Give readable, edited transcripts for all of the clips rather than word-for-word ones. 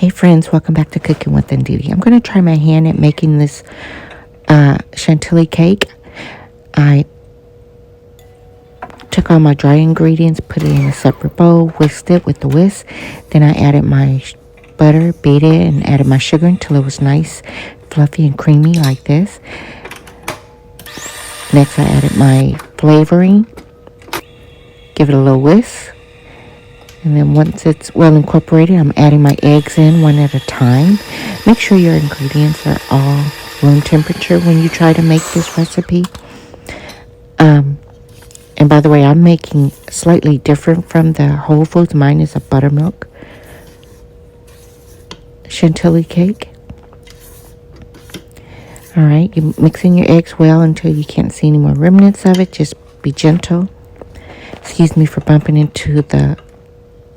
Hey friends, welcome back to Cooking with Ndidi. I'm going to try my hand at making this Chantilly cake. I took all my dry ingredients, put it in a separate bowl, whisked it with the whisk. Then I added my butter, beat it, and added my sugar until it was nice, fluffy, and creamy like this. Next I added my flavoring, give it a little whisk. And then once it's well incorporated, I'm adding my eggs in one at a time. Make sure your ingredients are all room temperature when you try to make this recipe. And by the way, I'm making slightly different from the Whole Foods. Mine is a buttermilk Chantilly cake. All right, you're mixing your eggs well until you can't see any more remnants of it. Just be gentle. Excuse me for bumping into the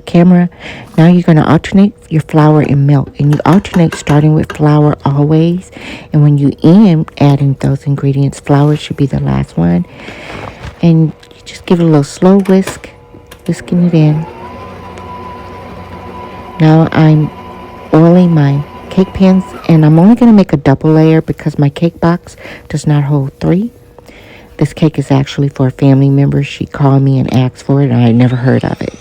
camera. Now you're going to alternate your flour and milk, and you alternate starting with flour always, and when you end adding those ingredients, flour should be the last one, and you just give it a little slow whisking it in. Now I'm oiling my cake pans, and I'm only going to make a double layer because my cake box does not hold 3. This cake is actually for a family member. She called me and asked for it, and I had never heard of it.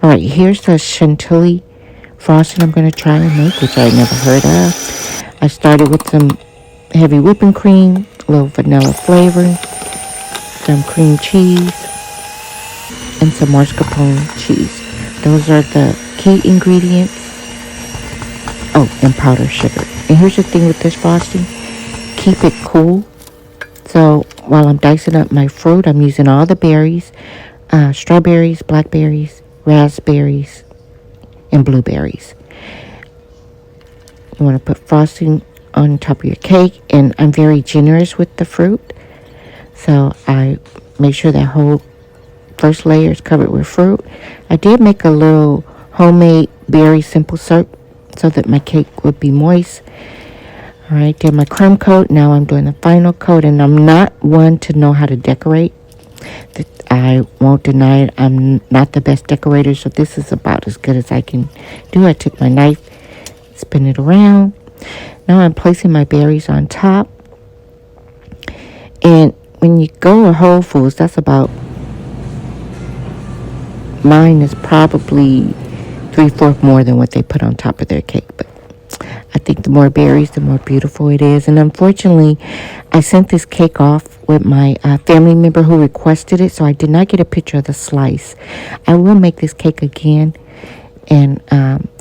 All right, here's the Chantilly frosting I'm going to try and make, which I never heard of. I started with some heavy whipping cream, a little vanilla flavor, some cream cheese, and some mascarpone cheese. Those are the key ingredients. Oh, and powdered sugar. And here's the thing with this frosting. Keep it cool. So while I'm dicing up my fruit, I'm using all the berries, strawberries, blackberries, raspberries, and blueberries. You want to put frosting on top of your cake, and I'm very generous with the fruit, so I make sure that whole first layer is covered with fruit. I did make a little homemade berry simple syrup so that my cake would be moist. All right, did my crumb coat. Now I'm doing the final coat, and I'm not one to know how to decorate. I won't deny it. I'm not the best decorator, so this is about as good as I can do. I took my knife, spin it around. Now I'm placing my berries on top. And when you go to Whole Foods, that's about, mine is probably 3/4 more than what they put on top of their cake. But I think the more berries, the more beautiful it is. And unfortunately, I sent this cake off with my family member who requested it, so I did not get a picture of the slice. I will make this cake again, and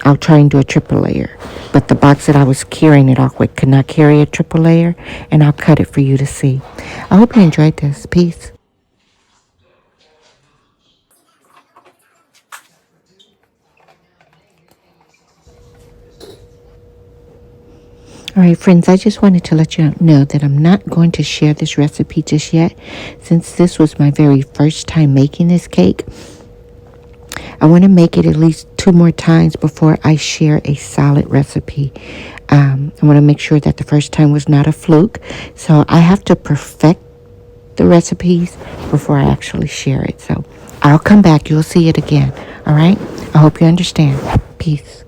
I'll try and do a triple layer. But the box that I was carrying it off with could not carry a triple layer, and I'll cut it for you to see. I hope you enjoyed this. Peace. All right, friends, I just wanted to let you know that I'm not going to share this recipe just yet, since this was my very first time making this cake. I want to make it at least 2 more times before I share a solid recipe. I want to make sure that the first time was not a fluke, so I have to perfect the recipes before I actually share it. So I'll come back. You'll see it again. All right? I hope you understand. Peace.